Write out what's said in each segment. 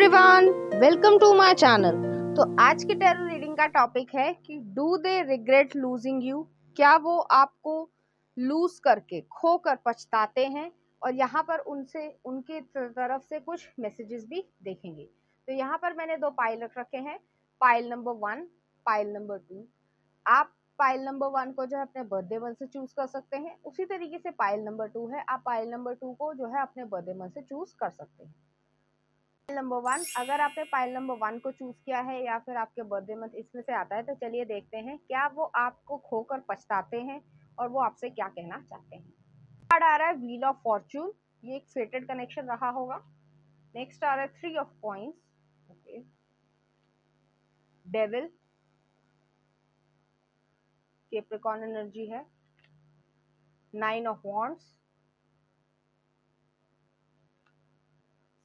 Everyone, welcome to my channel. तो आज के टैरो रीडिंग का टॉपिक है कि do they regret losing you. क्या वो आपको लूज करके खोकर पछताते हैं। और यहाँ पर उनसे उनकी तरफ से कुछ मैसेजेस भी देखेंगे। तो यहाँ पर मैंने दो पाइल रख रखे हैं, पाइल नंबर 1, पाइल नंबर 2। आप पाइल नंबर 1 को जो है अपने बर्थडे मंथ से चूज कर सकते हैं। उसी तरीके से पाइल नंबर 2 है, आप पाइल नंबर 2 को जो है अपने बर्थडे मंथ से चूज कर सकते हैं। पाइल नंबर 1, अगर आपने पाइल नंबर 1 को चूज किया है या फिर आपके बर्थडे मंथ इसमें से आता है, तो चलिए देखते हैं क्या वो आपको खोकर पछताते हैं और वो आपसे क्या कहना चाहते हैं। कार्ड आ रहा है व्हील ऑफ फॉर्चून, ये एक फेटेड कनेक्शन रहा होगा। नेक्स्ट आ रहा है 3 of coins, okay, devil, Capricorn energy है, 9 ऑफ वॉन्ड्स,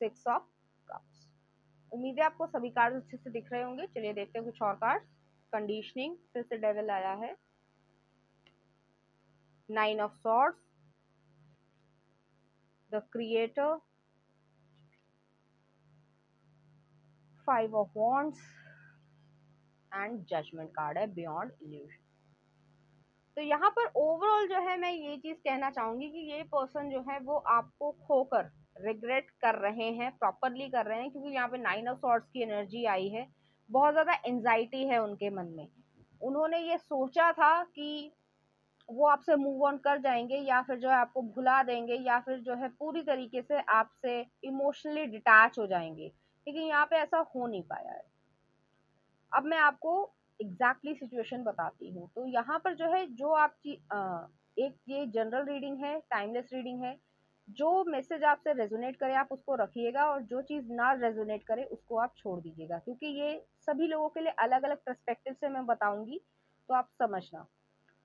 6 ऑफ कप्स। उम्मीद है आपको सभी कार्ड अच्छे से दिख रहे होंगे। चलिए देखते हैं कुछ और कार्ड। कंडीशनिंग, फिर से डेविल आया है, 9 of swords, the creator, 5 of wands and judgement card है, बियॉन्ड इल्यूजन। तो यहाँ पर ओवरऑल जो है मैं ये चीज कहना चाहूंगी कि ये पर्सन जो है वो आपको खोकर रिग्रेट कर रहे हैं, प्रॉपरली कर रहे हैं, क्योंकि यहाँ पे 9 ऑफ सॉर्ड्स की एनर्जी आई है। बहुत ज्यादा एंजाइटी है उनके मन में। उन्होंने ये सोचा था कि वो आपसे मूव ऑन कर जाएंगे या फिर जो है आपको भुला देंगे या फिर जो है पूरी तरीके से आपसे इमोशनली डिटैच हो जाएंगे, लेकिन यहाँ पे ऐसा हो नहीं पाया है। अब मैं आपको एग्जैक्टली सिचुएशन बताती हूँ। तो यहाँ पर जो है जो आपकी एक ये जनरल रीडिंग है, टाइमलेस रीडिंग है। जो मैसेज आपसे रेजोनेट करे आप उसको रखिएगा और जो चीज़ ना रेजोनेट करे उसको आप छोड़ दीजिएगा, क्योंकि ये सभी लोगों के लिए अलग अलग पर्सपेक्टिव से मैं बताऊंगी, तो आप समझना।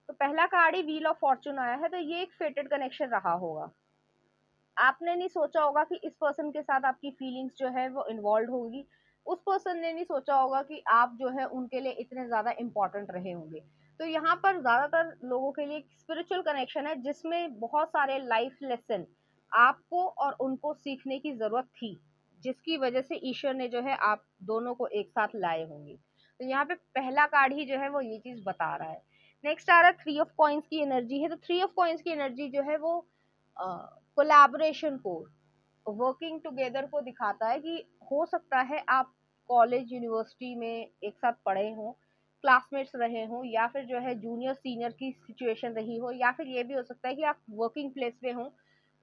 तो पहला card he wheel of Fortune आया है, तो ये एक फेटेड कनेक्शन रहा होगा। आपने नहीं सोचा होगा कि इस पर्सन के साथ आपकी फीलिंग्स जो है वो इन्वॉल्व होगी। उस पर्सन ने नहीं सोचा होगा कि आप जो है उनके लिए इतने ज्यादा इंपॉर्टेंट रहे होंगे। तो यहाँ पर ज्यादातर लोगों के लिए स्पिरिचुअल कनेक्शन है, जिसमें बहुत सारे लाइफ लेसन आपको और उनको सीखने की जरूरत थी, जिसकी वजह से ईश्वर ने जो है आप दोनों को एक साथ लाए होंगे। तो यहाँ पे पहला कार्ड ही जो है वो ये चीज बता रहा है। नेक्स्ट आ रहा है 3 ऑफ कॉइंस की एनर्जी है। तो 3 ऑफ कॉइंस की एनर्जी जो है वो कोलैबोरेशन को, वर्किंग टुगेदर को दिखाता है कि हो सकता है आप कॉलेज यूनिवर्सिटी में एक साथ पढ़े हों, क्लासमेट्स रहे हों, या फिर जो है जूनियर सीनियर की सिचुएशन रही हो, या फिर ये भी हो सकता है कि आप वर्किंग प्लेस पे हों,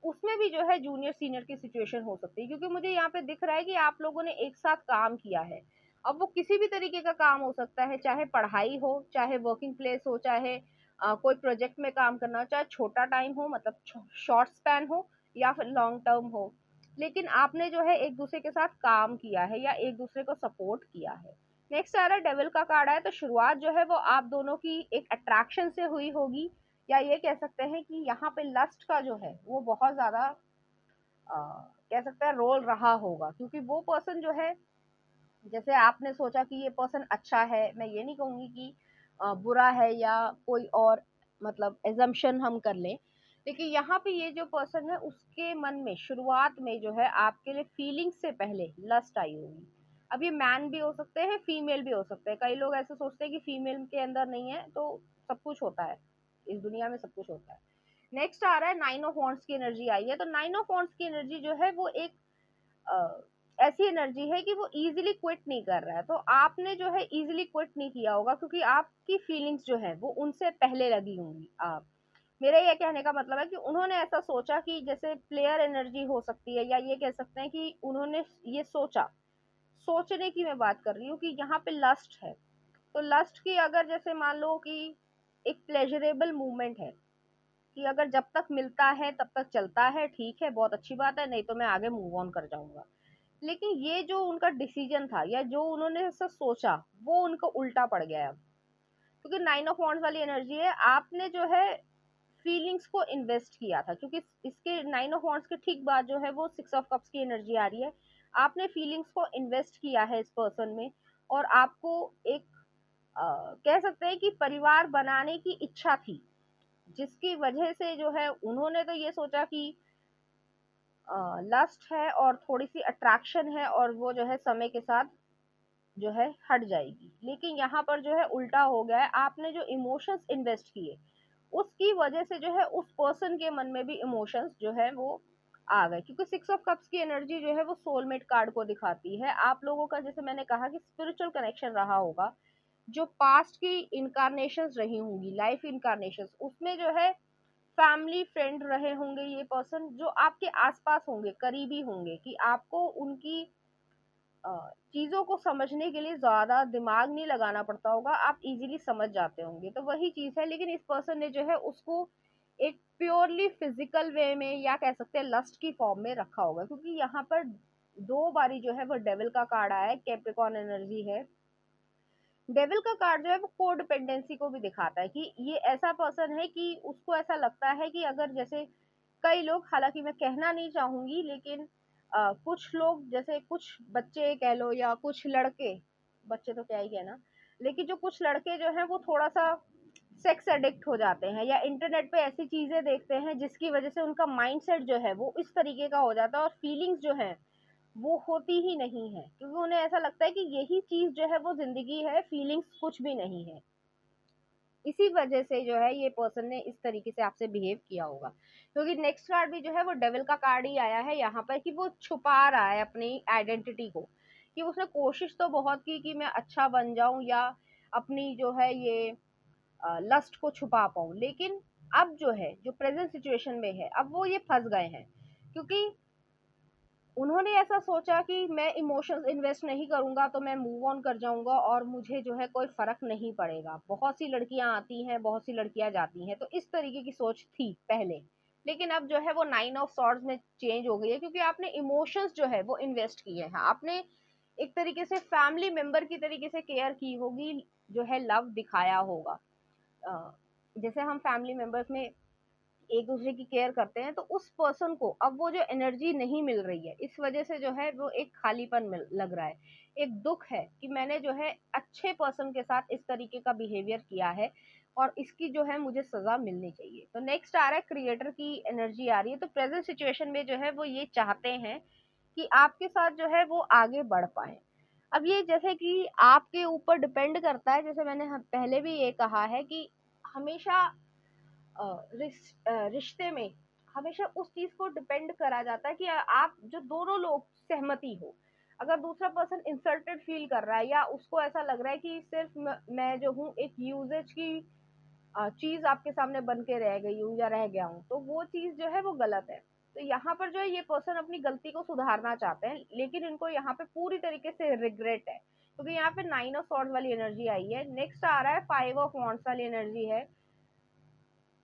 उसमें भी जो है जूनियर सीनियर की सिचुएशन हो सकती है। क्योंकि मुझे यहाँ पे दिख रहा है कि आप लोगों ने एक साथ काम किया है। अब वो किसी भी तरीके का काम हो सकता है, चाहे पढ़ाई हो, चाहे वर्किंग प्लेस हो, चाहे कोई प्रोजेक्ट में काम करना हो, चाहे छोटा टाइम हो, मतलब शॉर्ट स्पैन हो, या फिर लॉन्ग टर्म हो, लेकिन आपने जो है एक दूसरे के साथ काम किया है या एक दूसरे को सपोर्ट किया है। नेक्स्ट आ रहा है डेविल का कार्ड है। तो शुरुआत जो है वो आप दोनों की एक अट्रैक्शन से हुई होगी, या ये कह सकते हैं कि यहाँ पे लस्ट का जो है वो बहुत ज्यादा कह सकते हैं रोल रहा होगा। क्योंकि वो पर्सन जो है, जैसे आपने सोचा कि ये पर्सन अच्छा है, मैं ये नहीं कहूंगी कि बुरा है या कोई और, मतलब एजम्पशन हम कर लें, लेकिन यहाँ पे ये जो पर्सन है उसके मन में शुरुआत में जो है आपके लिए फीलिंग्स से पहले लस्ट आई होगी। अब ये मैन भी हो सकते हैं, फीमेल भी हो सकते हैं। कई लोग ऐसे सोचते हैं कि फीमेल के अंदर नहीं है, तो सब कुछ होता है इस दुनिया में, सब कुछ होता है। नेक्स्ट आ रहा है 9 ऑफ वॉन्ड्स की एनर्जी आई है। तो 9 ऑफ वॉन्ड्स की एनर्जी जो है वो एक ऐसी एनर्जी है कि वो इजीली क्विट नहीं कर रहा है। तो आपने जो है इजीली क्विट नहीं किया होगा, क्योंकि आपकी फीलिंग्स जो है वो उनसे पहले लगी होंगी। आप, मेरा ये कहने का मतलब है कि उन्होंने ऐसा सोचा कि जैसे प्लेयर एनर्जी हो सकती है, या ये कह सकते हैं कि उन्होंने ये सोचा, सोचने की मैं बात कर रही हूँ कि यहाँ पे लस्ट है। तो लस्ट की अगर जैसे मान लो कि एक प्लेजरेबल मूवमेंट है कि अगर जब तक मिलता है तब तक चलता है, ठीक है, बहुत अच्छी बात है, नहीं तो मैं आगे मूव ऑन कर जाऊंगा। लेकिन ये जो उनका डिसीजन था या जो उन्होंने ऐसा सोचा, वो उनको उल्टा पड़ गया अब। क्योंकि 9 ऑफ वॉन्ड्स वाली एनर्जी है, आपने जो है फीलिंग्स को इन्वेस्ट किया था। क्योंकि इसके 9 ऑफ वॉन्ड्स के ठीक बाद जो है वो 6 ऑफ कप्स की एनर्जी आ रही है। आपने फीलिंग्स को इन्वेस्ट किया है इस पर्सन में, और आपको एक कह सकते हैं कि परिवार बनाने की इच्छा थी, जिसकी वजह से जो है उन्होंने तो ये सोचा कि लस्ट है और थोड़ी सी अट्रैक्शन है, और वो जो है समय के साथ जो है हट जाएगी। लेकिन यहाँ पर जो है उल्टा हो गया है, आपने जो इमोशंस इन्वेस्ट किए उसकी वजह से जो है उस पर्सन के मन में भी इमोशंस जो है वो आ गए, क्योंकि सिक्स ऑफ कप्स की एनर्जी जो है वो सोलमेट कार्ड को दिखाती है। आप लोगों का जैसे मैंने कहा कि स्पिरिचुअल कनेक्शन रहा होगा, जो पास्ट की इनकारनेशंस रही होंगी, लाइफ इनकारनेशंस, उसमें जो है फैमिली फ्रेंड रहे होंगे ये पर्सन, जो आपके आसपास होंगे, करीबी होंगे, कि आपको उनकी चीजों को समझने के लिए ज्यादा दिमाग नहीं लगाना पड़ता होगा, आप इजीली समझ जाते होंगे। तो वही चीज है, लेकिन इस पर्सन ने जो है उसको एक प्योरली फिजिकल वे में, या कह सकते हैं लस्ट की फॉर्म में रखा होगा, क्योंकि यहाँ पर दो बारी जो है वो डेविल का कार्ड आया है, कैप्रिकॉर्न एनर्जी है। डेविल का कार्ड जो है वो कोडिपेंडेंसी को भी दिखाता है, कि ये ऐसा पर्सन है कि उसको ऐसा लगता है कि अगर जैसे कई लोग, हालांकि मैं कहना नहीं चाहूंगी, लेकिन कुछ लोग, जैसे कुछ बच्चे कह लो या कुछ लड़के, बच्चे तो क्या ही कहना, लेकिन जो कुछ लड़के जो हैं वो थोड़ा सा सेक्स एडिक्ट हो जाते हैं, या इंटरनेट पे ऐसी चीजें देखते हैं जिसकी वजह से उनका माइंडसेट जो है वो इस तरीके का हो जाता है, और फीलिंग्स जो है वो होती ही नहीं है, क्योंकि उन्हें ऐसा लगता है कि यही चीज जो है वो जिंदगी है, फीलिंग्स कुछ भी नहीं है। इसी वजह से जो है ये पर्सन ने इस तरीके से आपसे बिहेव किया होगा, क्योंकि नेक्स्ट कार्ड भी जो है वो डेविल का कार्ड ही आया है यहाँ पर, कि वो छुपा रहा है अपनी आइडेंटिटी को, कि उसने कोशिश तो बहुत की कि मैं अच्छा बन जाऊं, या अपनी जो है ये लस्ट को छुपा पाऊं, लेकिन अब जो है, जो प्रेजेंट सिचुएशन में है, अब वो ये फंस गए हैं, क्योंकि उन्होंने ऐसा सोचा कि मैं इमोशंस इन्वेस्ट नहीं करूंगा तो मैं मूव ऑन कर जाऊंगा और मुझे जो है कोई फर्क नहीं पड़ेगा, बहुत सी लड़कियां आती हैं, बहुत सी लड़कियां जाती हैं, तो इस तरीके की सोच थी पहले। लेकिन अब जो है वो नाइन ऑफ सॉर्ड्स में चेंज हो गई है, क्योंकि आपने इमोशंस जो है वो इन्वेस्ट किए हैं, आपने एक तरीके से फैमिली मेंबर की तरीके से केयर की होगी, जो है लव दिखाया होगा। अ, जैसे हम फैमिली मेंबर्स में एक दूसरे की केयर करते हैं, तो उस पर्सन को अब वो जो एनर्जी नहीं मिल रही है, इस वजह से जो है वो एक खालीपन लग रहा है, एक दुख है कि मैंने जो है अच्छे पर्सन के साथ इस तरीके का बिहेवियर किया है, और इसकी जो है मुझे सजा मिलनी चाहिए। तो नेक्स्ट आ रहा है क्रिएटर की एनर्जी आ रही है, तो प्रेजेंट सिचुएशन में जो है वो ये चाहते हैं कि आपके साथ जो है वो आगे बढ़ पाए। अब ये जैसे कि आपके ऊपर डिपेंड करता है, जैसे मैंने पहले भी ये कहा है कि हमेशा रिश्ते में हमेशा उस चीज को डिपेंड करा जाता है कि आप जो दोनों लोग सहमति हो। अगर दूसरा पर्सन इंसल्टेड फील कर रहा है, या उसको ऐसा लग रहा है कि सिर्फ मैं जो हूँ एक यूजेज की चीज आपके सामने बन के रह गई हूँ या रह गया हूँ, तो वो चीज जो है वो गलत है। तो यहाँ पर जो है ये पर्सन अपनी गलती को सुधारना चाहते हैं, लेकिन इनको यहाँ पे पूरी तरीके से रिग्रेट है, क्योंकि यहाँ पे नाइन ऑफ सॉर्ड्स वाली एनर्जी आई है। नेक्स्ट आ रहा है फाइव ऑफ वॉन्ड्स वाली एनर्जी है।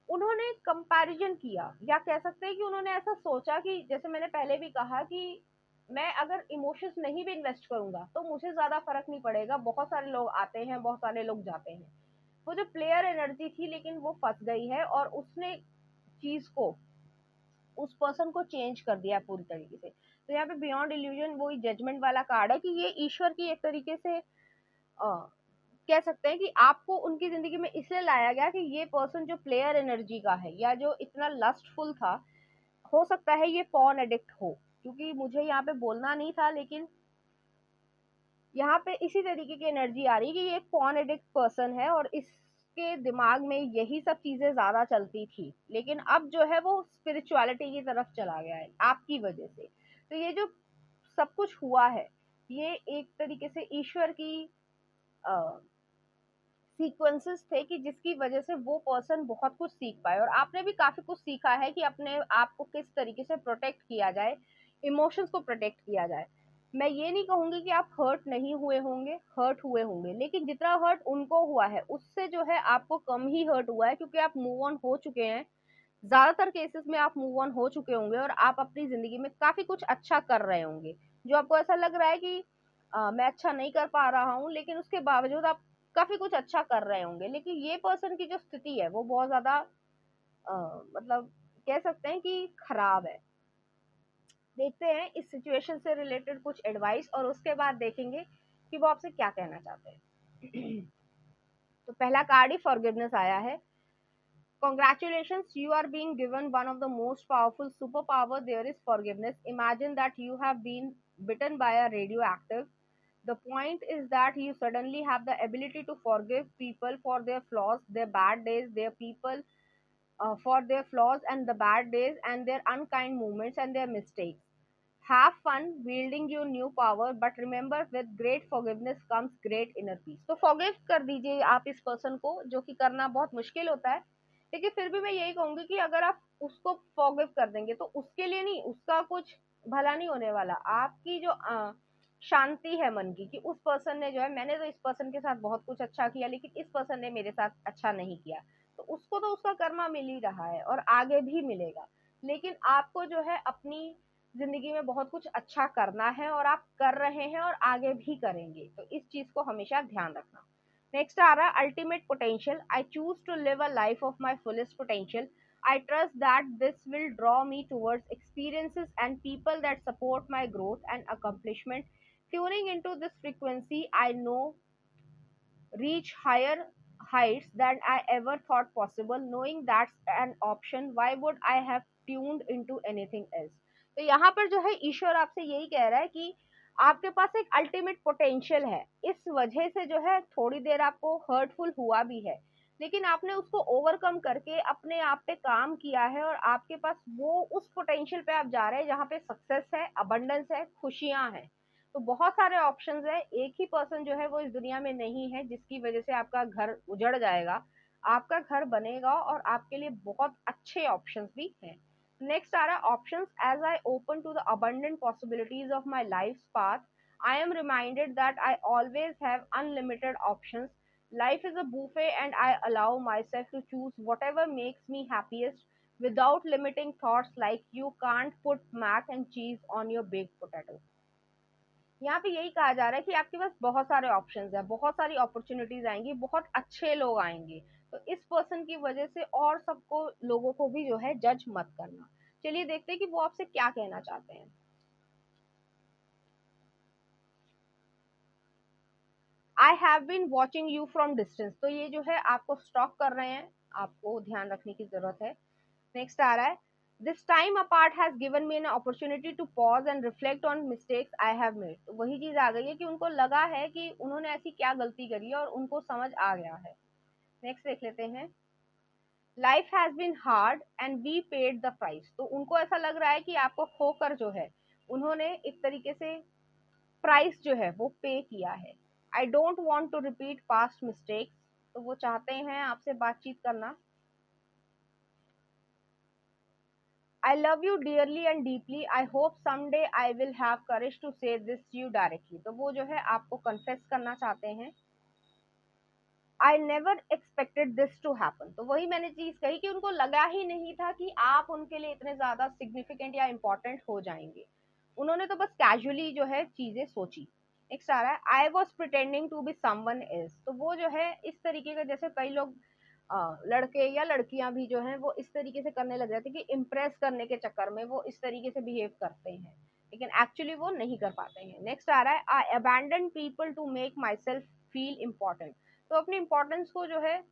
उन्होंने कंपैरिजन किया, या कह सकते हैं कि उन्होंने ऐसा सोचा कि जैसे मैंने पहले भी कहा कि मैं अगर इमोशंस नहीं भी इन्वेस्ट करूंगा तो मुझे ज्यादा फर्क नहीं पड़ेगा, बहुत सारे लोग आते हैं, बहुत सारे लोग जाते हैं। वो जो प्लेयर एनर्जी थी, लेकिन वो फंस गई है, और उसने चीज को, उस पर्सन को चेंज कर दिया पूरी तरीके से। तो यहाँ पे बियॉन्ड इल्यूजन वही जजमेंट वाला कार्ड है, कि ये ईश्वर की एक तरीके से कह सकते हैं कि आपको उनकी जिंदगी में इसलिए लाया गया कि ये पर्सन जो प्लेयर एनर्जी का है, या जो इतना लस्टफुल था, हो सकता है ये पॉर्न एडिक्ट हो, क्योंकि मुझे यहाँ पे बोलना नहीं था, लेकिन यहाँ पे इसी तरीके की एनर्जी आ रही है कि ये एक पॉर्न एडिक्ट पर्सन है, और इसके दिमाग में यही सब चीजें ज्यादा चलती थी, लेकिन अब जो है वो स्पिरिचुअलिटी की तरफ चला गया है आपकी वजह से। तो ये जो सब कुछ हुआ है, ये एक तरीके से ईश्वर की सीक्वेंसेस थे, कि जिसकी वजह से वो पर्सन बहुत कुछ सीख पाए, और आपने भी काफी कुछ सीखा है कि अपने आप को किस तरीके से प्रोटेक्ट किया जाए, इमोशंस को प्रोटेक्ट किया जाए। मैं ये नहीं कहूंगी कि आप हर्ट नहीं हुए होंगे, हर्ट हुए होंगे, लेकिन जितना हर्ट उनको हुआ है उससे जो है आपको कम ही हर्ट हुआ है, क्योंकि आप मूव ऑन हो चुके हैं। ज्यादातर केसेस में आप मूव ऑन हो चुके होंगे, और आप अपनी जिंदगी में काफी कुछ अच्छा कर रहे होंगे, जो आपको ऐसा लग रहा है कि मैं अच्छा नहीं कर पा रहा हूँ, लेकिन उसके बावजूद आप काफी कुछ अच्छा कर रहे होंगे। लेकिन ये पर्सन की जो स्थिति है वो बहुत ज्यादा मतलब कह सकते हैं कि खराब है। देखते हैं इस सिचुएशन से रिलेटेड कुछ एडवाइस, और उसके बाद देखेंगे कि वो आपसे क्या कहना चाहते हैं। तो पहला कार्ड ही फॉरगिवनेस आया है। Congratulations, you are being given one of the most powerful superpower. There is forgiveness. Imagine that you have been bitten by a radioactive. The point is that you suddenly have the ability to forgive people for their flaws, their bad days, their people for their flaws and the bad days and their unkind moments and their mistakes. Have fun wielding your new power, but remember with great forgiveness comes great inner peace. तो forgive कर दीजिए आप इस person को, जो कि करना बहुत मुश्किल होता है, लेकिन फिर भी मैं यही कहूंगी कि अगर आप उसको forgive कर देंगे तो उसके लिए नहीं, उसका कुछ भला नहीं होने वाला, आपकी जो शांति है मन की, कि उस पर्सन ने जो है, मैंने तो इस पर्सन के साथ बहुत कुछ अच्छा किया लेकिन इस पर्सन ने मेरे साथ अच्छा नहीं किया, तो उसको तो उसका कर्मा मिल ही रहा है और आगे भी मिलेगा। लेकिन आपको जो है अपनी जिंदगी में बहुत कुछ अच्छा करना है और आप कर रहे हैं और आगे भी करेंगे, तो इस चीज को हमेशा ध्यान रखना। नेक्स्ट आ रहा है ultimate potential. I choose to live a life of my fullest potential. I trust that this will draw me towards experiences and people that support my growth and accomplishment. Tuning into this frequency, I know reach higher heights than I ever thought possible. Knowing that's an option, why would I have tuned into anything else? तो यहाँ पर जो है ईश्वर आपसे यही कह रहा है कि आपके पास एक अल्टीमेट पोटेंशियल है, इस वजह से जो है थोड़ी देर आपको हर्टफुल हुआ भी है, लेकिन आपने उसको ओवरकम करके अपने आप पे काम किया है और आपके पास वो उस पोटेंशियल पे आप जा रहे हैं जहाँ पे सक्सेस है, अबंडेंस है, खुशियां हैं। तो बहुत सारे ऑप्शंस है, एक ही पर्सन जो है वो इस दुनिया में नहीं है जिसकी वजह से आपका घर उजड़ जाएगा, आपका घर बनेगा और आपके लिए बहुत अच्छे ऑप्शंस भी हैं। नेक्स्ट आ रहा है options. As I open to the abundant possibilities of my life's path, I am reminded that I always have unlimited options. Life is a buffet and I allow myself to choose whatever makes me happiest without limiting thoughts like you can't put mac and cheese on your baked potato. यहाँ पे यही कहा जा रहा है कि आपके पास बहुत सारे ऑप्शंस हैं, बहुत सारी अपॉर्चुनिटीज आएंगी, बहुत अच्छे लोग आएंगे, तो इस पर्सन की वजह से और सबको, लोगों को भी जो है जज मत करना। चलिए देखते हैं कि वो आपसे क्या कहना चाहते हैं। I have been watching you from distance. तो ये जो है आपको स्टॉक कर रहे हैं, आपको ध्यान रखने की जरूरत है। नेक्स्ट आ रहा है this time apart has given me an opportunity to pause and reflect on mistakes I have made. तो वही चीज आ गई है कि उनको लगा है कि उन्होंने ऐसी क्या गलती करी है और उनको समझ आ गया है। नेक्स्ट देख लेते हैं। Life has been hard and we paid the price. तो उनको ऐसा लग रहा है कि आपको खोकर जो है उन्होंने एक तरीके से प्राइस जो है वो पे किया है। I don't want to repeat past mistakes. तो वो चाहते हैं आपसे बातचीत करना। I love you dearly and deeply. I hope someday I will have courage to say this to you directly. तो वो जो है आपको कन्फेस करना चाहते हैं। I never expected this to happen. तो वही मैंने चीज कही कि उनको लगा ही नहीं था कि आप उनके लिए इतने ज्यादा सिग्निफिकेंट या इम्पोर्टेंट हो जाएंगे। उन्होंने तो बस कैजुअली जो है चीजें सोची। नेक्स्ट आ रहा है I was pretending to be someone else. तो वो जो है इस तरीके का, जैसे कई लोग लड़के या लड़कियां भी जो हैं वो इस तरीके से करने लग जाते हैं कि इम्प्रेस करने के चक्कर में वो इस तरीके से बिहेव करते हैं, लेकिन एक्चुअली वो नहीं कर पाते हैं। नेक्स्ट आ रहा है I abandon people to make my self feel important. तो अपनी इंपॉर्टेंस को जो है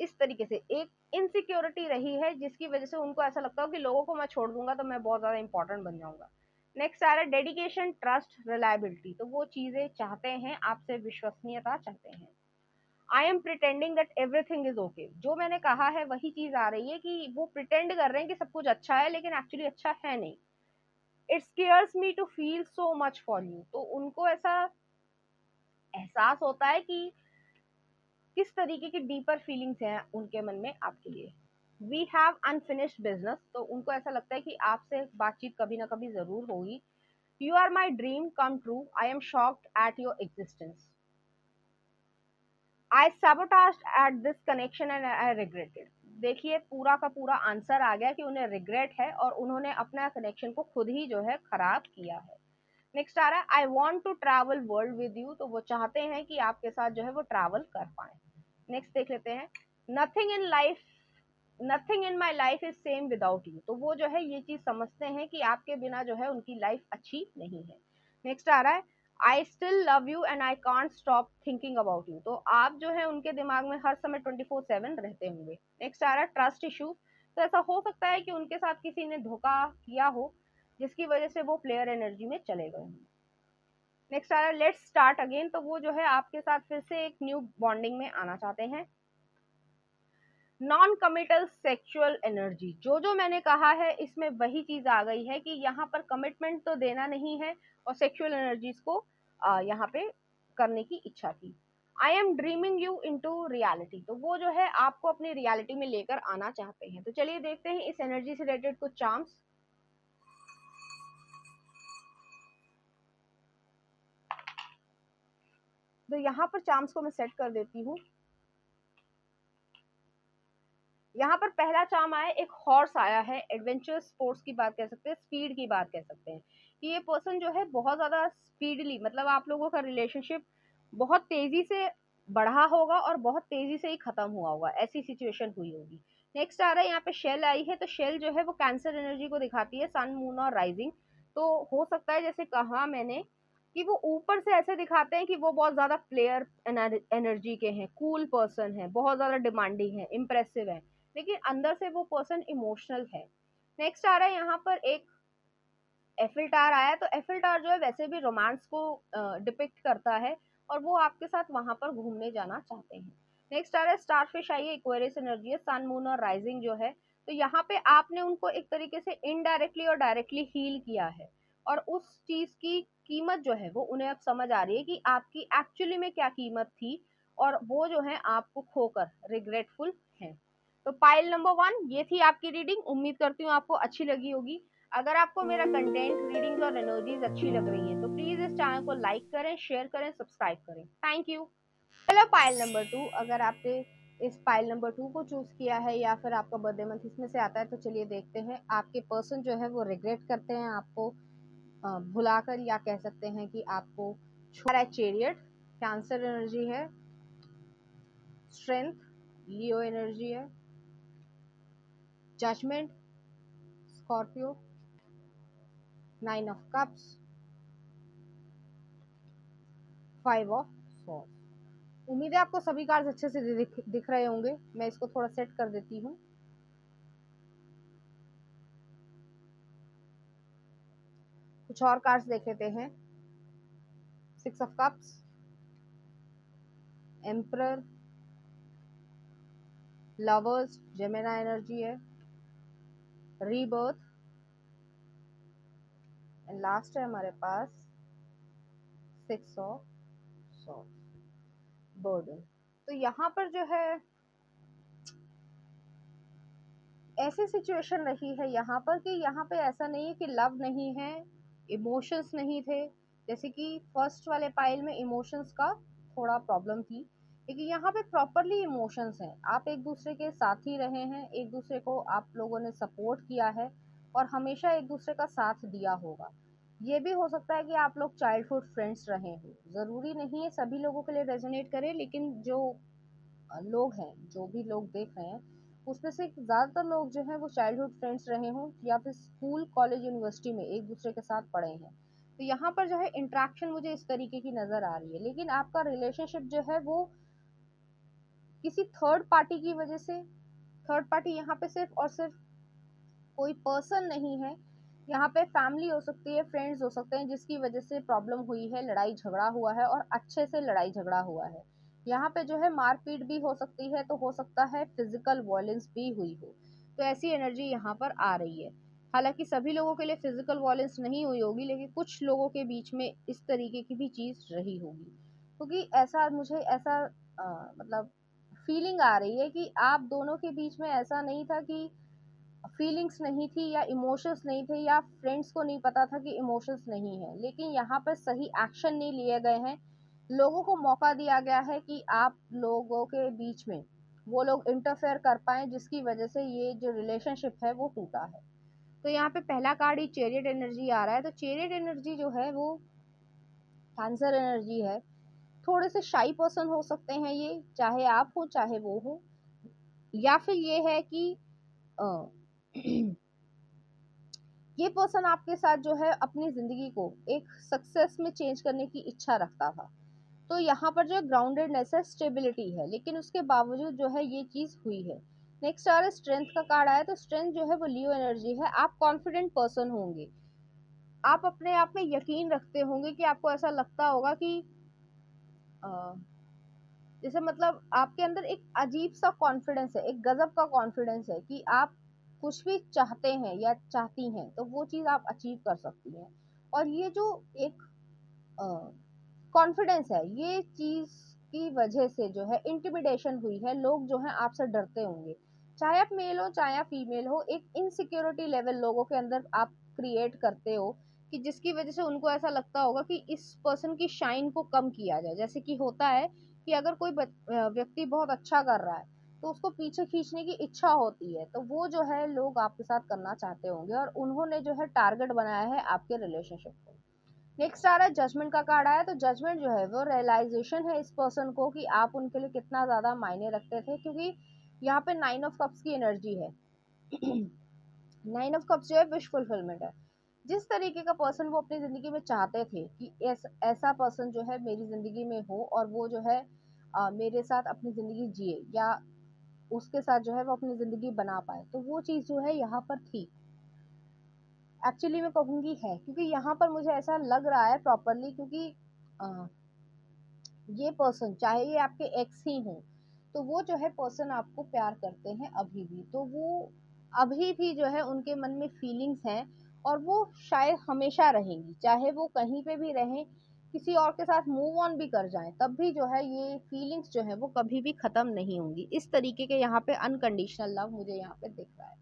इस तरीके से, एक इनसिक्योरिटी रही है जिसकी वजह से उनको ऐसा लगता हो कि लोगों को मैं छोड़ दूंगा तो मैं बहुत ज्यादा इंपॉर्टेंट बन जाऊंगा। नेक्स्ट आ रहा है डेडिकेशन, ट्रस्ट, रिलायबिलिटी। तो वो चीजें चाहते हैं आपसे, विश्वसनीयता चाहते हैं। I am pretending that everything is okay. जो मैंने कहा है वही चीज आ रही है कि वो प्रिटेंड कर रहे हैं कि सब कुछ अच्छा है लेकिन एक्चुअली अच्छा है नहीं। It scares me to feel so much for you. तो उनको ऐसा एहसास होता है कि किस तरीके की डीपर फीलिंग्स हैं उनके मन में आपके लिए। We have unfinished business. तो उनको ऐसा लगता है कि आपसे बातचीत कभी ना कभी जरूर होगी। You are my dream come true. I am shocked at your existence. I sabotaged at this connection and I regretted। देखिए पूरा का पूरा आंसर आ गया कि उन्हें रिग्रेट है और उन्होंने अपना कनेक्शन को खुद ही जो है खराब किया है। नेक्स्ट आ रहा है I want to travel world with you. तो वो चाहते हैं कि आपके साथ जो है वो ट्रैवल कर पाए। नेक्स्ट देख लेते हैं। Nothing in life, nothing in my life is same without you. तो वो जो है ये चीज समझते हैं कि आपके बिना जो है उनकी लाइफ अच्छी नहीं है। नेक्स्ट आ रहा है I still love you and I can't stop thinking about you. तो आप जो है उनके दिमाग में हर समय 24/7 रहते होंगे। नेक्स्ट आ रहा है ट्रस्ट इशू। तो ऐसा हो सकता है कि उनके साथ किसी ने धोखा किया हो, जिसकी वजह से वो प्लेयर एनर्जी में चले गए हों। नेक्स्ट आ रहा है लेट्स स्टार्ट अगेन। तो वो जो है आपके साथ फिर से एक न्यू बॉन्डिंग में आना चाहते हैं। नॉन कमिटल सेक्सुअल एनर्जी, जो मैंने कहा है इसमें वही चीज आ गई है कि यहाँ पर कमिटमेंट तो देना नहीं है और सेक्सुअल एनर्जीज को यहाँ पे करने की इच्छा थी। I am dreaming you into reality. तो वो जो है आपको अपनी रियलिटी में लेकर आना चाहते हैं। तो चलिए देखते हैं इस एनर्जी से रिलेटेड कुछ चार्म्स। तो यहाँ पर चार्म्स को मैं सेट कर देती हूँ। यहाँ पर पहला चार्म आया, एक हॉर्स आया है। एडवेंचर स्पोर्ट्स की बात कर सकते हैं, स्पीड की बात कर सकते हैं कि ये पर्सन जो है बहुत ज्यादा स्पीडली, मतलब आप लोगों का रिलेशनशिप बहुत तेजी से बढ़ा होगा और बहुत तेजी से ही खत्म हुआ होगा, ऐसी सिचुएशन हुई होगी। नेक्स्ट आ रहा है यहाँ पे शेल आई है। तो शेल जो है वो कैंसर एनर्जी को दिखाती है, सन मून और राइजिंग। तो हो सकता है जैसे कहा मैंने कि वो ऊपर से ऐसे दिखाते हैं कि वो बहुत ज्यादा प्लेयर एनर्जी के हैं, कूल पर्सन है, बहुत ज्यादा डिमांडिंग है, इम्प्रेसिव है, लेकिन अंदर से वो पर्सन इमोशनल है। नेक्स्ट आ रहा है यहाँ पर एक एफिल टावर आया। तो एफिल टावर जो है वैसे भी रोमांस को डिपिक्ट करता है और वो आपके साथ वहां पर घूमने जाना चाहते हैं। नेक्स्ट आ रहा है स्टारफिश आई है, इक्वेरियस एनर्जी है, सन मून और राइजिंग जो है। तो यहाँ पे आपने उनको एक तरीके से इनडायरेक्टली और डायरेक्टली हील किया है और उस चीज की कीमत जो है वो उन्हें अब समझ आ रही है कि आपकी एक्चुअली में क्या कीमत थी, और वो जो है आपको खोकर रिग्रेटफुल है। तो पाइल नंबर 1 ये थी आपकी रीडिंग। उम्मीद करती हूँ आपको अच्छी लगी होगी। अगर आपको मेरा कंटेंट, रीडिंग्स और एनर्जीज अच्छी लग रही हैं तो प्लीज इस चैनल को लाइक करें, शेयर करें, सब्सक्राइब करें। Thank you. चलो पाइल नंबर 2, अगर आपने इस पाइल नंबर 2 को चूज किया है या फिर आपका बर्थडे मंथ इसमें से आता है, तो चलिए देखते हैं आपके पर्सन जो है वो रिग्रेट करते हैं आपको भुलाकर, या कह सकते हैं कि आपको छोड़ा है। चैरियट कैंसर एनर्जी है, स्ट्रेंथ लियो एनर्जी है, judgement scorpio, 9 of cups, 5 of swords. उम्मीद है आपको सभी कार्ड्स अच्छे से दिख रहे होंगे। मैं इसको थोड़ा सेट कर देती हूँ। कुछ और कार्ड्स देख लेते हैं। 6 of cups, emperor, lovers Gemini energy है, रीबर्थ, एंड लास्ट है हमारे पास 6 ऑफ सॉर्ड्स, बर्डन। तो यहाँ पर जो है ऐसी सिचुएशन रही है यहाँ पर कि यहाँ पे ऐसा नहीं है कि लव नहीं है, इमोशंस नहीं थे। जैसे कि फर्स्ट वाले पाइल में इमोशंस का थोड़ा प्रॉब्लम थी, लेकिन यहाँ पे प्रॉपरली इमोशंस हैं। आप एक दूसरे के साथ ही रहे हैं, एक दूसरे को आप लोगों ने सपोर्ट किया है और हमेशा एक दूसरे का साथ दिया होगा। ये भी हो सकता है कि आप लोग चाइल्डहुड फ्रेंड्स रहे हो, जरूरी नहीं है सभी लोगों के लिए रेजोनेट करे, लेकिन जो लोग हैं, जो भी लोग देख रहे हैं, उसमें से ज़्यादातर लोग जो हैं वो चाइल्डहुड फ्रेंड्स रहे हों या फिर स्कूल कॉलेज यूनिवर्सिटी में एक दूसरे के साथ पढ़े हैं। तो यहाँ पर जो है इंट्रैक्शन मुझे इस तरीके की नज़र आ रही है, लेकिन आपका रिलेशनशिप जो है वो किसी थर्ड पार्टी की वजह से, थर्ड पार्टी यहाँ पे सिर्फ और सिर्फ कोई पर्सन नहीं है, यहाँ पे फैमिली हो सकती है, फ्रेंड्स हो सकते हैं, जिसकी वजह से प्रॉब्लम हुई है, लड़ाई झगड़ा हुआ है और अच्छे से लड़ाई झगड़ा हुआ है। यहाँ पे जो है मारपीट भी हो सकती है, तो हो सकता है फिजिकल वायलेंस भी हुई हो। तो ऐसी एनर्जी यहाँ पर आ रही है। हालांकि सभी लोगों के लिए फिजिकल वायलेंस नहीं हुई होगी, लेकिन कुछ लोगों के बीच में इस तरीके की भी चीज रही होगी, क्योंकि ऐसा मुझे ऐसा मतलब फीलिंग आ रही है कि आप दोनों के बीच में ऐसा नहीं था कि फीलिंग्स नहीं थी या इमोशंस नहीं थे, या फ्रेंड्स को नहीं पता था कि इमोशंस नहीं है, लेकिन यहाँ पर सही एक्शन नहीं लिए गए हैं। लोगों को मौका दिया गया है कि आप लोगों के बीच में वो लोग इंटरफेयर कर पाए, जिसकी वजह से ये जो रिलेशनशिप है वो टूटा है। तो यहाँ पे पहला कार्ड ही चैरियट एनर्जी आ रहा है। तो चैरियट एनर्जी जो है वो कैंसर एनर्जी है। थोड़े से शाई पर्सन हो सकते हैं ये, चाहे आप हो चाहे वो हो, या फिर ये है कि ये पर्सन आपके साथ जो है अपनी ज़िंदगी को एक सक्सेस में चेंज करने की इच्छा रखता था। तो यहाँ पर जो है ग्राउंडेडनेस है, स्टेबिलिटी है, लेकिन उसके बावजूद जो है ये चीज़ हुई है। नेक्स्ट आ रहा है स्ट्रेंथ का कार्ड आया, तो स्ट्रेंथ जो है वो लियो एनर्जी है। आप कॉन्फिडेंट पर्सन होंगे, आप अपने आप में यकीन रखते होंगे कि आपको ऐसा लगता होगा कि अ, जैसे मतलब आपके अंदर एक अजीब सा कॉन्फिडेंस है, एक गजब का कॉन्फिडेंस है कि आप कुछ भी चाहते हैं या चाहती हैं तो वो चीज़ आप अचीव कर सकती हैं। और ये जो एक कॉन्फिडेंस है, ये चीज की वजह से जो है इंटिमिडेशन हुई है, लोग जो है आपसे डरते होंगे। चाहे आप मेल हो चाहे आप फीमेल हो, एक इनसिक्योरिटी लेवल लोगों के अंदर आप क्रिएट करते हो कि जिसकी वजह से उनको ऐसा लगता होगा कि इस पर्सन की शाइन को कम किया जाए। जैसे कि होता है कि अगर कोई व्यक्ति बहुत अच्छा कर रहा है तो उसको पीछे खींचने की इच्छा होती है, तो वो जो है लोग आपके साथ करना चाहते होंगे और उन्होंने जो है टारगेट बनाया है आपके रिलेशनशिप को। नेक्स्ट आ रहा है जजमेंट का कार्ड आया, तो जजमेंट जो है वो रियलाइजेशन है इस पर्सन को कि आप उनके लिए कितना ज्यादा मायने रखते थे, क्योंकि यहाँ पे 9 ऑफ कप्स की एनर्जी है। 9 ऑफ कप्स जो है विश फुलफिलमेंट है। जिस तरीके का पर्सन वो अपनी जिंदगी में चाहते थे कि ऐसा पर्सन जो है मेरी जिंदगी में हो और वो जो है मेरे साथ अपनी जिंदगी जिए या उसके साथ जो है वो अपनी जिंदगी बना पाए, तो वो चीज जो है यहाँ पर थी। एक्चुअली मैं कहूंगी है, क्योंकि यहाँ पर मुझे ऐसा लग रहा है प्रॉपरली, क्योंकि अ, ये पर्सन चाहे ये आपके एक्स ही हो, तो वो जो है पर्सन आपको प्यार करते हैं अभी भी, तो वो अभी भी जो है उनके मन में फीलिंग्स हैं और वो शायद हमेशा रहेंगी, चाहे वो कहीं पे भी रहें, किसी और के साथ मूव ऑन भी कर जाएं, तब भी जो है ये फीलिंग्स जो है वो कभी भी खत्म नहीं होंगी। इस तरीके के यहाँ पे अनकंडीशनल लव मुझे यहाँ पे दिख रहा है।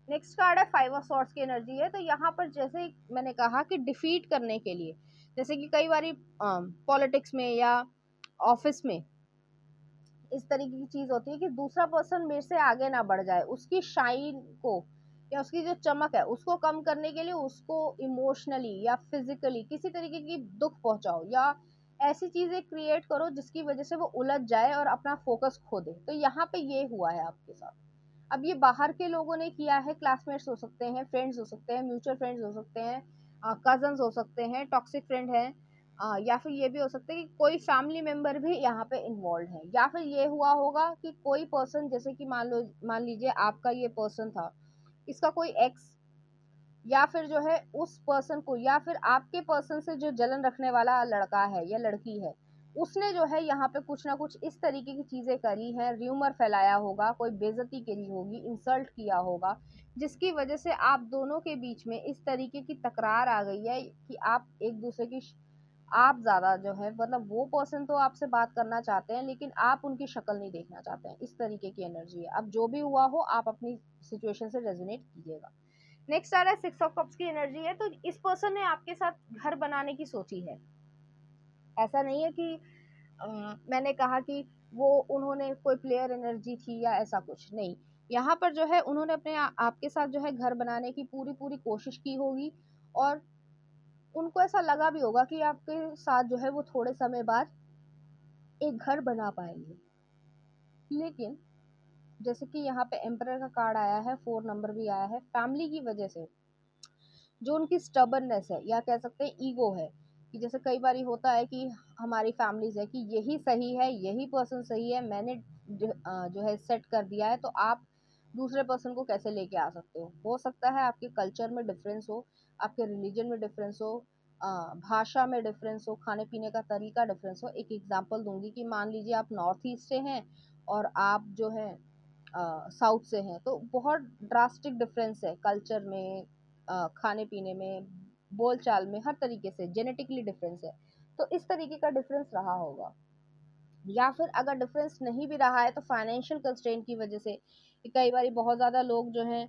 नेक्स्ट कार्ड है 5 ऑफ सॉर्ड्स की एनर्जी है, तो यहाँ पर जैसे मैंने कहा कि डिफीट करने के लिए, जैसे कि कई बारी पॉलिटिक्स में या ऑफिस में इस तरीके की चीज होती है कि दूसरा पर्सन मेरे से आगे ना बढ़ जाए, उसकी शाइन को या उसकी जो चमक है उसको कम करने के लिए उसको इमोशनली या फिजिकली किसी तरीके की दुख पहुंचाओ या ऐसी चीजें क्रिएट करो जिसकी वजह से वो उलझ जाए और अपना फोकस खो दे। तो यहाँ पे ये हुआ है आपके साथ। अब ये बाहर के लोगों ने किया है, क्लासमेट्स हो सकते हैं, फ्रेंड्स हो सकते हैं, म्यूचुअल फ्रेंड्स हो सकते हैं, कजन्स हो सकते हैं, टॉक्सिक फ्रेंड है, या फिर ये भी हो सकता है कि कोई फैमिली मेंबर भी यहाँ पे इन्वॉल्व है, या फिर ये हुआ होगा कि कोई पर्सन, जैसे कि मान लीजिए आपका ये पर्सन था, इसका कोई एक्स या फिर जो है उस पर्सन को या फिर आपके पर्सन से जो जलन रखने वाला लड़का है या लड़की है, उसने जो है यहाँ पे कुछ ना कुछ इस तरीके की चीजें करी है, र्यूमर फैलाया होगा, कोई बेइज्जती करी होगी, इंसल्ट किया होगा, जिसकी वजह से आप दोनों के बीच में इस तरीके की तकरार आ गई है कि आप एक दूसरे की आप ज्यादा जो है मतलब वो पर्सन तो आपसे बात करना चाहते हैं लेकिन आप उनकी शक्ल नहीं देखना चाहते हैं, इस तरीके की एनर्जी है। अब जो भी हुआ हो आप अपनी सिचुएशन से रेजोनेट कीजिएगा। नेक्स्ट आ रहा है 6 ऑफ कप्स की एनर्जी है, तो इस पर्सन ने आपके साथ घर बनाने की सोची है। ऐसा नहीं है कि अ, मैंने कहा कि वो उन्होंने कोई प्लेयर एनर्जी थी या ऐसा कुछ नहीं। यहाँ पर जो है उन्होंने आपके साथ जो है घर बनाने की पूरी पूरी कोशिश की होगी और उनको ऐसा लगा भी होगा कि आपके साथ जो है वो थोड़े समय बाद एक घर बना पाएंगे। लेकिन जैसे कि यहाँ पे एम्परर का कार्ड आया है, 4 नंबर भी आया है, फैमिली की वजह से जो उनकी स्टबर्ननेस है या कह सकते हैं ईगो है, कि जैसे कई बार होता है कि हमारी फैमिलीज है कि यही सही है, यही पर्सन सही है, मैंने जो है सेट कर दिया है, तो आप दूसरे पर्सन को कैसे लेके आ सकते हो सकता है आपके कल्चर में डिफरेंस हो, आपके रिलीजन में डिफरेंस हो, भाषा में डिफरेंस हो, खाने पीने का तरीका डिफरेंस हो। एक एग्जांपल दूंगी कि मान लीजिए आप नॉर्थ ईस्ट से हैं और आप जो है साउथ से हैं, तो बहुत ड्रास्टिक डिफरेंस है कल्चर में, खाने पीने में, बोल चाल में, हर तरीके से जेनेटिकली डिफरेंस है। तो इस तरीके का डिफरेंस रहा होगा, या फिर अगर डिफरेंस नहीं भी रहा है तो फाइनेंशियल कंस्ट्रेंट की वजह से कि कई बार बहुत ज़्यादा लोग जो हैं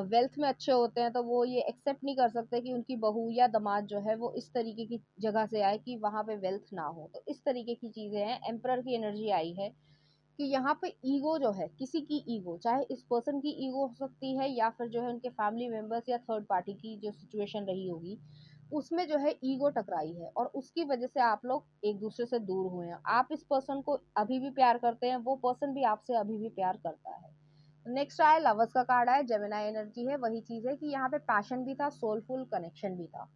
वेल्थ में अच्छे होते हैं, तो वो ये एक्सेप्ट नहीं कर सकते कि उनकी बहू या दामाद जो है वो इस तरीके की जगह से आए कि वहाँ पे वेल्थ ना हो। तो इस तरीके की चीज़ें हैं। एम्परर की एनर्जी आई है कि यहाँ पे ईगो जो है, किसी की ईगो, चाहे इस पर्सन की ईगो हो सकती है या फिर जो है उनके फैमिली मेंबर्स या थर्ड पार्टी की जो सिचुएशन रही होगी, उसमें जो है ईगो टकराई है और उसकी वजह से आप लोग एक दूसरे से दूर हुए हैं। आप इस पर्सन को अभी भी प्यार करते हैं, वो पर्सन भी आपसे अभी भी प्यार करता है। नेक्स्ट आया लवर्स का कार्ड आया, जेमिनाई एनर्जी है। वही चीज है कि यहाँ पे पैशन भी था, सोलफुल कनेक्शन भी था,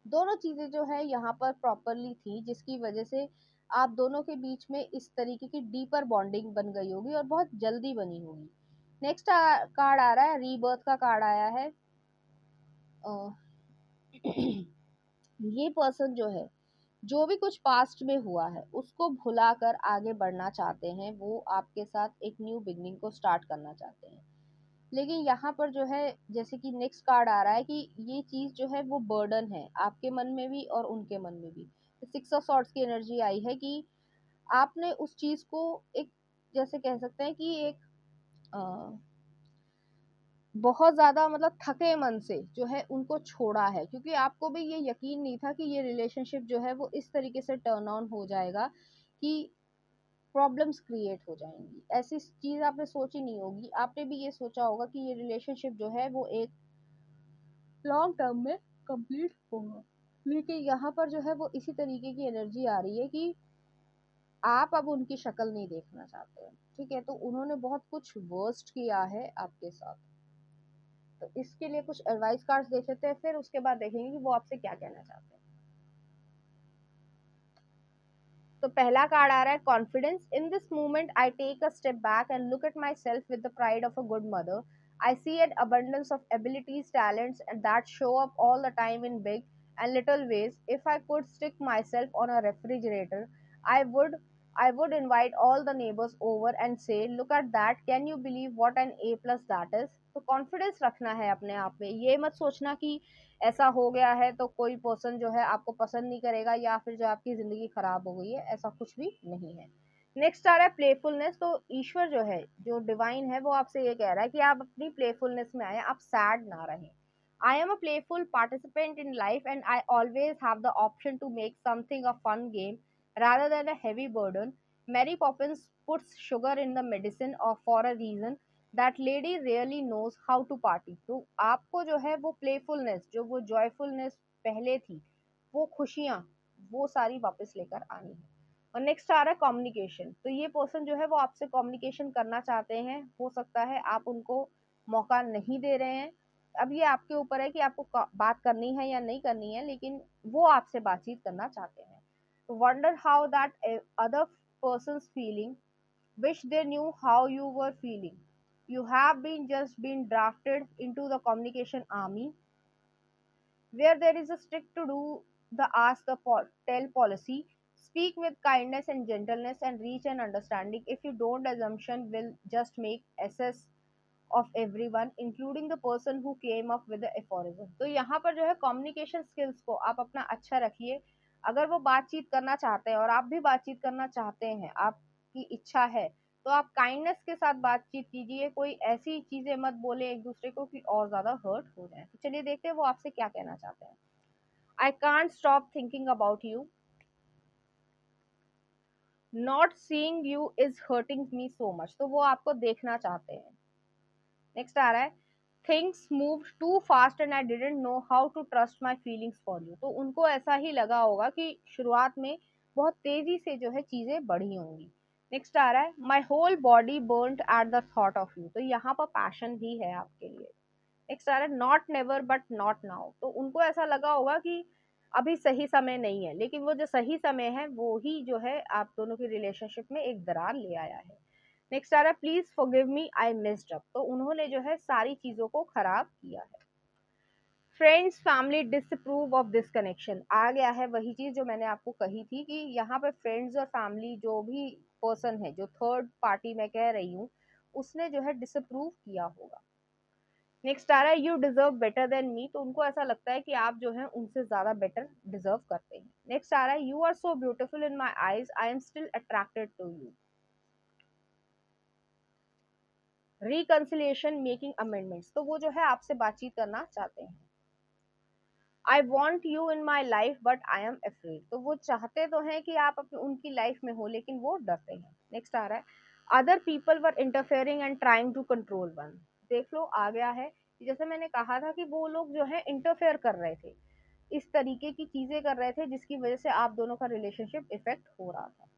दोनों चीजें जो है यहाँ पर प्रॉपरली थी, जिसकी वजह से आप दोनों के बीच में इस तरीके की डीपर बॉन्डिंग बन गई होगी और बहुत जल्दी बनी होगी। नेक्स्ट कार्ड आ रहा है, रीबर्थ का कार्ड आया है। अ, ये पर्सन जो है, जो भी कुछ पास्ट में हुआ है उसको भुलाकर आगे बढ़ना चाहते हैं, वो आपके साथ एक न्यू बिगनिंग को स्टार्ट करना चाहते हैं। लेकिन यहाँ पर जो है, जैसे कि नेक्स्ट कार्ड आ रहा है कि ये चीज जो है वो बर्डन है आपके मन में भी और उनके मन में भी। सिक्स ऑफ सॉर्ड्स की एनर्जी आई है कि आपने उस चीज को एक, जैसे कह सकते हैं कि एक बहुत ज्यादा मतलब थके मन से जो है उनको छोड़ा है, क्योंकि आपको भी ये यकीन नहीं था कि ये रिलेशनशिप जो है वो इस तरीके से टर्न ऑन हो जाएगा कि प्रॉब्लम्स क्रिएट हो जाएंगी। ऐसी चीज आपने सोची नहीं होगी, आपने भी ये सोचा होगा कि ये रिलेशनशिप जो है वो एक लॉन्ग टर्म में कंप्लीट होगा। लेकिन यहाँ पर जो है वो इसी तरीके की एनर्जी आ रही है कि आप अब उनकी शक्ल नहीं देखना चाहते हैं, ठीक है। तो उन्होंने बहुत कुछ वर्स्ट किया है आपके साथ। तो इसके लिए कुछ एडवाइस कार्ड्स देख लेते हैं, फिर उसके बाद देखेंगे कि वो आपसे क्या कहना चाहते हैं। तो पहला कार्ड आ रहा है confidence. In this moment I take a step back and look at my self with the pride of a good mother. I see an abundance of abilities, talents, and that show up all the time in big and little ways. If I could stick myself on a refrigerator, I would I would invite all the neighbors over and say, "Look at that! Can you believe what an A plus that is?" तो confidence रखना है अपने आप में। ये मत सोचना कि ऐसा हो गया है तो कोई पर्सन जो है आपको पसंद नहीं करेगा या फिर जो आपकी जिंदगी खराब हो गई है, ऐसा कुछ भी नहीं है। नेक्स्ट आ रहा है प्लेफुलनेस। तो ईश्वर जो है, जो डिवाइन है, वो आपसे ये कह रहा है कि आप अपनी प्लेफुलनेस में आए, आप सैड ना रहें। I am a playful participant in life and I always have the option to make something a fun game rather than a heavy burden. Mary Poppins puts sugar in the medicine or for a reason. That lady really knows how to party. तो आपको जो है वो playfulness, जो वो joyfulness पहले थी, वो खुशियाँ, वो सारी वापस लेकर आनी है। और नेक्स्ट आ रहा है कम्युनिकेशन। तो ये पर्सन जो है वो आपसे कम्युनिकेशन करना चाहते हैं, हो सकता है आप उनको मौका नहीं दे रहे हैं। अब ये आपके ऊपर है कि आपको बात करनी है या नहीं करनी है, लेकिन वो आपसे बातचीत करना चाहते हैं। Wonder how that other person feeling, wish they knew how you were feeling. You have been just been drafted into the communication army, where there is a strict to do the ask the tell policy. Speak with kindness and gentleness and reach an understanding. If you don't, assumption will just make assess of everyone, including the person who came up with the aphorism. तो यहाँ पर जो है communication skills को आप अपना अच्छा रखिए। अगर वो बातचीत करना चाहते हैं और आप भी बातचीत करना चाहते हैं, आपकी इच्छा है, तो आप काइंडनेस के साथ बातचीत कीजिए। कोई ऐसी चीजें मत बोले एक दूसरे को कि और ज्यादा हर्ट हो जाए। तो चलिए देखते हैं वो आपसे क्या कहना चाहते हैं। I can't stop thinking about you, not seeing you is hurting me so much. तो वो आपको देखना चाहते हैं। नेक्स्ट आ रहा है things move too fast and I didn't know how to trust my feelings for you. तो उनको ऐसा ही लगा होगा कि शुरुआत में बहुत तेजी से जो है चीजें बढ़ी होंगी। नेक्स्ट आ रहा है my whole body burned at the thought of you. तो यहाँ पर पैशन भी है आपके लिए। नेक्स्ट आ रहा है not never but not now. तो उनको ऐसा लगा होगा कि अभी सही समय नहीं है, लेकिन वो जो सही समय है वो ही जो है आप दोनों की रिलेशनशिप में एक दरार ले आया है। नेक्स्ट आ रहा है please forgive me I missed up. तो उन्होंने जो है सारी चीजों को खराब किया है। Friends family disapprove of this connection. आ गया है वही चीज जो मैंने आपको कही थी कि यहाँ पे फ्रेंड्स और फैमिली, जो भी पर्सन है, जो थर्ड पार्टी मैं कह रही हूँ, उसने जो है डिसअप्रूव किया होगा। नेक्स्ट आ रहा है you deserve better than me. तो उनको ऐसा लगता है कि आप जो है उनसे ज्यादा बेटर डिजर्व करते हैं। नेक्स्ट आ रहा है you are so beautiful in my eyes, I am still attracted to you. Reconciliation making amendments. तो वो जो है आपसे बातचीत करना चाहते हैं। I want you in my life but I am afraid. तो वो चाहते तो हैं कि आप अपनी उनकी लाइफ में हो, लेकिन वो डरते हैं। नेक्स्ट आ रहा है other people were interfering and trying to control one. देख लो आ गया है, जैसे मैंने कहा था कि वो लोग जो है इंटरफेयर कर रहे थे, इस तरीके की चीजें कर रहे थे जिसकी वजह से आप दोनों का रिलेशनशिप इफेक्ट हो रहा था।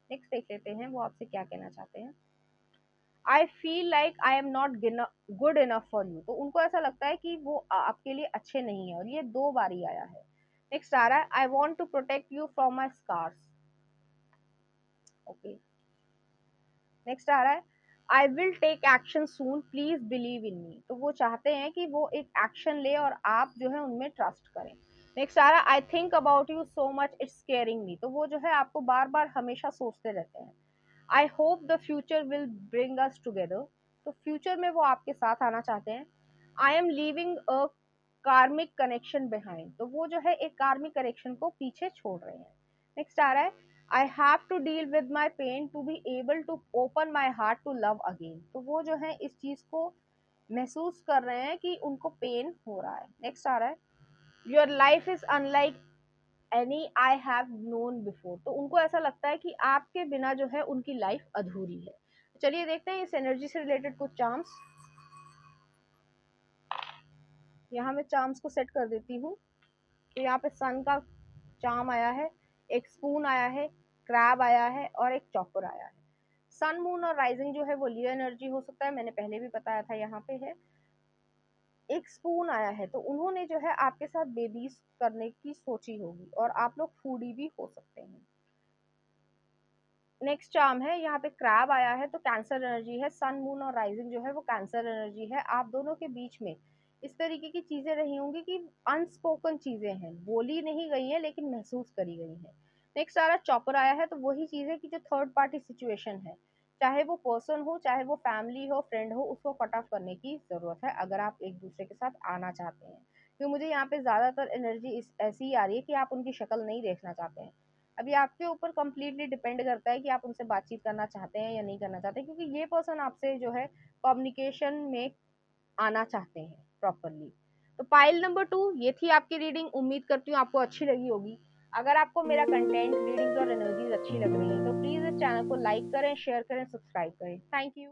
नेक्स्ट देख लेते हैं वो आपसे क्या कहना चाहते हैं। I feel like I am not good enough for you. तो उनको ऐसा लगता है कि वो आपके लिए अच्छे नहीं है, और ये 2 बार ही आया है। नेक्स्ट आ रहा है I want to protect you from my scars. Okay. Next आ रहा है I will take action soon please believe in me. तो वो चाहते हैं कि वो एक एक्शन ले और आप जो है उनमें ट्रस्ट करें। नेक्स्ट आ रहा है I think about you so much it's scaring me. तो वो जो है आपको बार बार हमेशा सोचते रहते हैं। I hope the future will bring us together. तो फ्यूचर में वो आपके साथ आना चाहते हैं। I am leaving a karmic connection behind. तो वो जो है एक कार्मिक कनेक्शन को पीछे छोड़ रहे हैं। नेक्स्ट आ रहा है I have to deal with my pain to be able to open my heart to love again. तो वो जो है इस चीज को महसूस कर रहे हैं कि उनको पेन हो रहा है। नेक्स्ट आ रहा है your life is unlike any I have known before. तो उनको ऐसा लगता है कि आपके बिना जो है उनकी लाइफ अधूरी है। चलिए देखते हैं इस एनर्जी से रिलेटेड कुछ चार्म्स। यहाँ मैं चार्म्स को सेट कर देती हूँ। तो यहाँ पे सन का चार्म आया है, एक स्पून आया है, क्रैब आया है और एक चॉपर आया है। सन मून और राइजिंग जो है वो लियो एनर्जी हो सकता है, मैंने पहले भी बताया था। यहाँ पे है एक स्पून आया है, तो उन्होंने जो है आपके साथ बेबीज करने की सोची होगी, और आप लोग फूडी भी हो सकते हैं। नेक्स्ट चार्म है, यहाँ पे क्रैब आया है, तो कैंसर एनर्जी है। सन मून और राइजिंग जो है वो कैंसर एनर्जी है। आप दोनों के बीच में इस तरीके की चीजें रही होंगी कि अनस्पोकन चीजें हैं, बोली नहीं गई है लेकिन महसूस करी गई है। नेक्स्ट आ रहा चॉपर आया है, तो वही चीज है कि जो थर्ड पार्टी सिचुएशन है, चाहे वो पर्सन हो, चाहे वो फैमिली हो, फ्रेंड हो, उसको कट ऑफ करने की जरूरत है अगर आप एक दूसरे के साथ आना चाहते हैं। क्योंकि मुझे यहाँ पे ज्यादातर एनर्जी ऐसी ही आ रही है कि आप उनकी शक्ल नहीं देखना चाहते हैं। अभी आपके ऊपर कंप्लीटली डिपेंड करता है कि आप उनसे बातचीत करना चाहते हैं या नहीं करना चाहते, क्योंकि ये पर्सन आपसे जो है कम्युनिकेशन में आना चाहते हैं प्रॉपरली। तो पाइल नंबर 2 ये थी आपकी रीडिंग। उम्मीद करती हूँ आपको अच्छी लगी होगी। अगर आपको मेरा कंटेंट, रीडिंग्स और एनर्जीज अच्छी लग रही है तो प्लीज इस चैनल को लाइक करें, शेयर करें, सब्सक्राइब करें। Thank you.